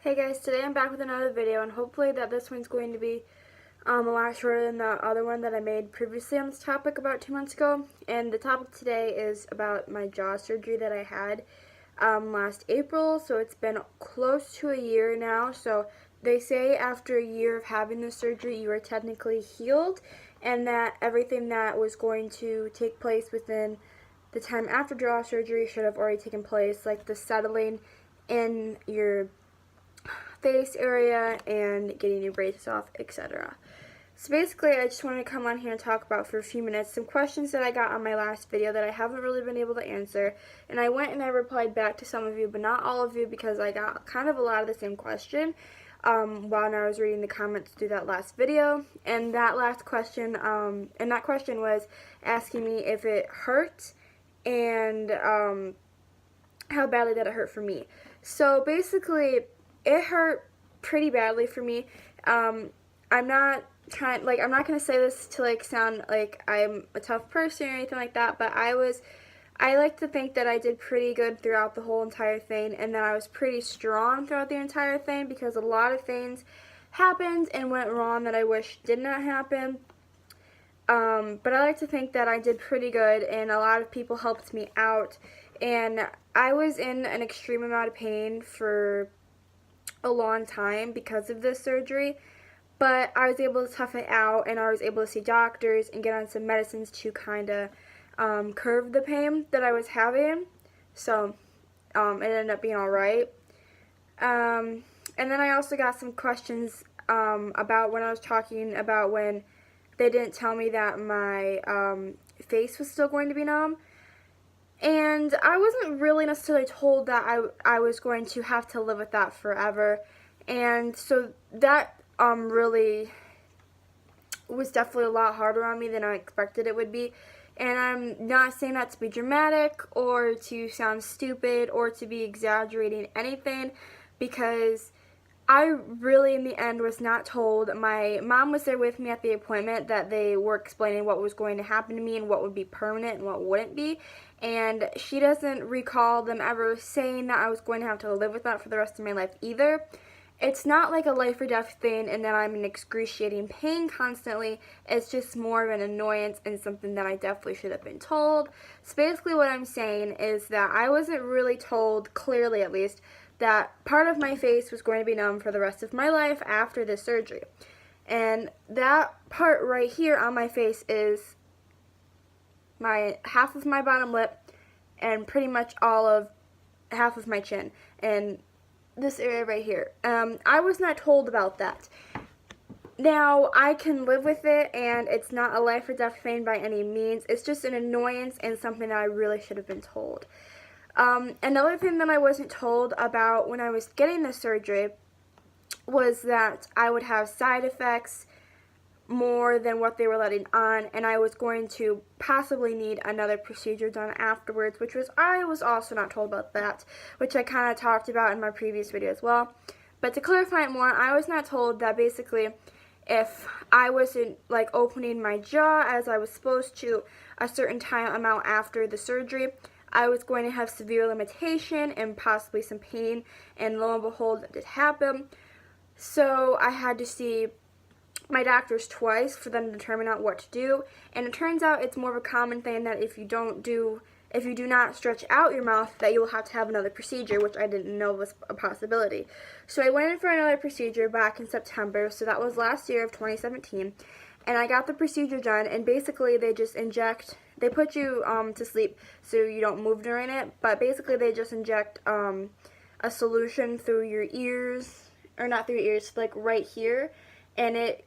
Hey guys, today I'm back with another video, and hopefully that this one's going to be a lot shorter than the other one that I made previously on this topic about 2 months ago. And the topic today is about my jaw surgery that I had last April, so it's been close to a year now. So they say after a year of having the surgery you are technically healed, and that everything that was going to take place within the time after jaw surgery should have already taken place, like the settling in your face area and getting your braces off, etc. So basically, I just wanted to come on here and talk about for a few minutes some questions that I got on my last video that I haven't really been able to answer. And I went and I replied back to some of you, but not all of you, because I got kind of a lot of the same question while I was reading the comments through that last video. And that last question, was asking me if it hurt and how badly did it hurt for me. So basically, it hurt pretty badly for me. I'm not gonna say this to sound like I'm a tough person or anything like that, but I like to think that I did pretty good throughout the whole entire thing, and that I was pretty strong throughout the entire thing, because a lot of things happened and went wrong that I wish did not happen. But I like to think that I did pretty good, and a lot of people helped me out, and I was in an extreme amount of pain for a long time because of this surgery, but I was able to tough it out, and I was able to see doctors and get on some medicines to kind of curb the pain that I was having. So it ended up being alright. And then I also got some questions about when I was talking about when they didn't tell me that my face was still going to be numb. And I wasn't really necessarily told that I was going to have to live with that forever. And so that really was definitely a lot harder on me than I expected it would be. And I'm not saying that to be dramatic or to sound stupid or to be exaggerating anything, because I really, in the end, was not told. My mom was there with me at the appointment that they were explaining what was going to happen to me and what would be permanent and what wouldn't be. And she doesn't recall them ever saying that I was going to have to live with that for the rest of my life either. It's not like a life or death thing and that I'm in excruciating pain constantly. It's just more of an annoyance and something that I definitely should have been told. So basically what I'm saying is that I wasn't really told, clearly at least, that part of my face was going to be numb for the rest of my life after this surgery. And that part right here on my face is my half of my bottom lip and pretty much all of half of my chin and this area right here. I was not told about that. Now, I can live with it, and it's not a life or death thing by any means. It's just an annoyance and something that I really should have been told. Another thing that I wasn't told about when I was getting the surgery was that I would have side effects more than what they were letting on, and I was going to possibly need another procedure done afterwards, I was also not told about that, which I kind of talked about in my previous video as well. But to clarify it more, I was not told that basically if I wasn't opening my jaw as I was supposed to a certain time amount after the surgery, I was going to have severe limitation and possibly some pain, and lo and behold, that did happen. So I had to see my doctors twice for them to determine out what to do, and it turns out it's more of a common thing that if you do not stretch out your mouth, that you will have to have another procedure, which I didn't know was a possibility. So I went in for another procedure back in September, so that was last year of 2017, and I got the procedure done, and basically they put you to sleep so you don't move during it, but basically they just inject a solution through your ears, or not through your ears, right here, and it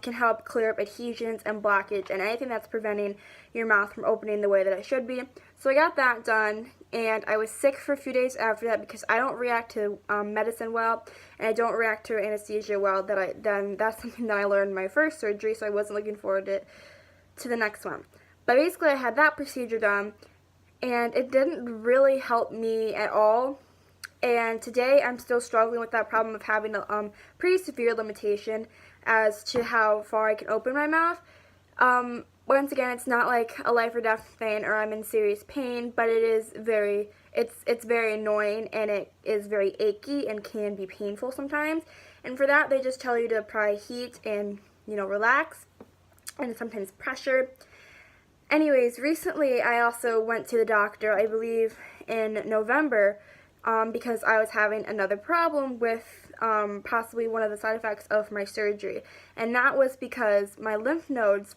can help clear up adhesions and blockage and anything that's preventing your mouth from opening the way that it should be. So I got that done, and I was sick for a few days after that because I don't react to medicine well, and I don't react to anesthesia well. That's something that I learned in my first surgery, so I wasn't looking forward to the next one. But basically I had that procedure done, and it didn't really help me at all. And today I'm still struggling with that problem of having a pretty severe limitation as to how far I can open my mouth. once again, it's not like a life or death thing or I'm in serious pain, but it is it's very annoying, and it is very achy and can be painful sometimes. And for that, they just tell you to apply heat and, relax, and sometimes pressure. Anyways, recently I also went to the doctor, I believe in November, because I was having another problem with possibly one of the side effects of my surgery. And that was because my lymph nodes,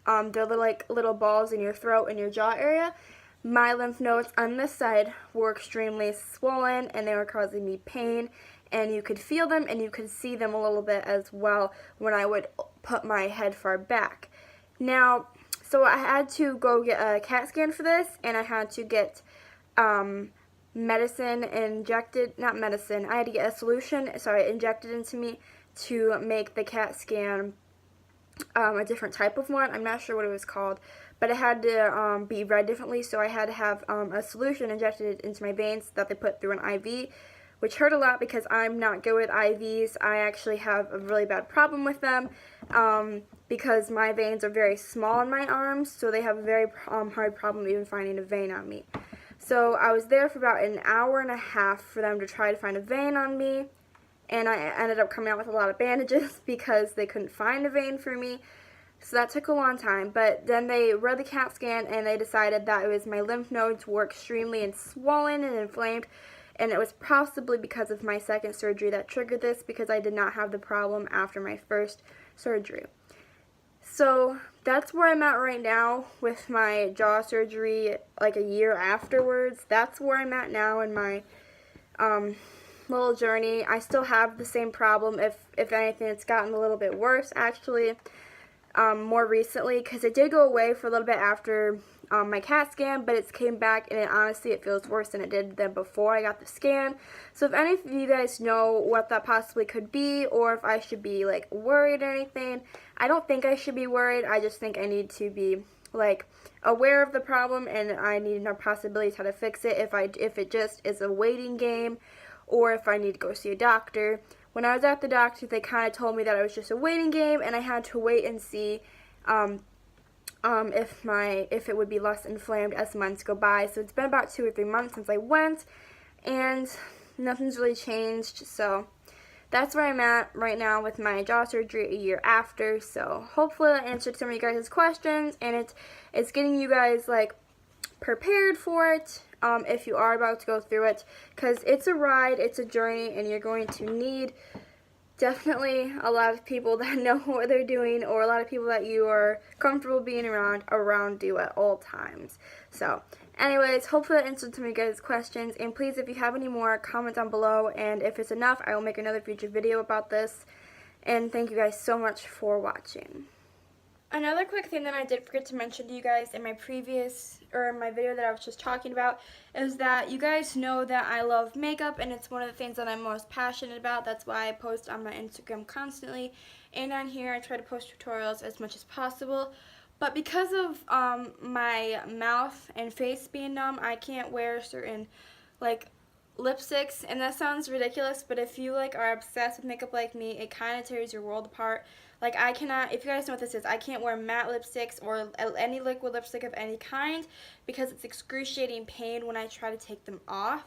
they're like little balls in your throat and your jaw area. My lymph nodes on this side were extremely swollen, and they were causing me pain, and you could feel them and you could see them a little bit as well when I would put my head far back. Now, so I had to go get a CAT scan for this, and I had to get medicine injected, not medicine, I had to get a solution, injected into me to make the CAT scan a different type of one. I'm not sure what it was called, but it had to be read differently, so I had to have a solution injected into my veins that they put through an IV, which hurt a lot because I'm not good with IVs. I actually have a really bad problem with them because my veins are very small in my arms, so they have a very hard problem even finding a vein on me. So I was there for about an hour and a half for them to try to find a vein on me, and I ended up coming out with a lot of bandages because they couldn't find a vein for me. So that took a long time, but then they read the CAT scan and they decided that it was my lymph nodes were extremely swollen and inflamed, and it was possibly because of my second surgery that triggered this, because I did not have the problem after my first surgery. So that's where I'm at right now with my jaw surgery, like a year afterwards. That's where I'm at now in my little journey. I still have the same problem. If anything, it's gotten a little bit worse actually more recently, because it did go away for a little bit after my CAT scan, but it's came back, and honestly it feels worse than it did than before I got the scan. So if any of you guys know what that possibly could be, or if I should be like worried or anything, I don't think I should be worried. I just think I need to be like aware of the problem, and I need to know possibilities how to fix it if it just is a waiting game, or if I need to go see a doctor. When I was at the doctor, they kind of told me that it was just a waiting game, and I had to wait and see if it would be less inflamed as months go by. So it's been about 2 or 3 months since I went, and nothing's really changed. So that's where I'm at right now with my jaw surgery a year after. So hopefully that answered some of you guys' questions, and it's getting you guys like prepared for it if you are about to go through it, because it's a ride, it's a journey, and you're going to need definitely a lot of people that know what they're doing, or a lot of people that you are comfortable being around you at all times. So anyways, hopefully that answered some of you guys' questions, and please, if you have any more, comment down below, and if it's enough, I will make another future video about this. And thank you guys so much for watching. Another quick thing that I did forget to mention to you guys in my my video that I was just talking about, is that you guys know that I love makeup, and it's one of the things that I'm most passionate about. That's why I post on my Instagram constantly, and on here I try to post tutorials as much as possible. But because of my mouth and face being numb, I can't wear certain like lipsticks, and that sounds ridiculous, but if you like are obsessed with makeup like me, it kind of tears your world apart. Like, I cannot, if you guys know what this is, I can't wear matte lipsticks or any liquid lipstick of any kind, because it's excruciating pain when I try to take them off,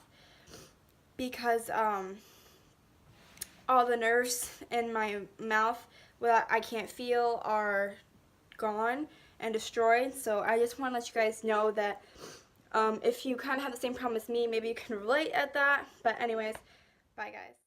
because all the nerves in my mouth that I can't feel are gone and destroyed. So I just want to let you guys know that if you kind of have the same problem as me, maybe you can relate at that. But anyways, bye guys.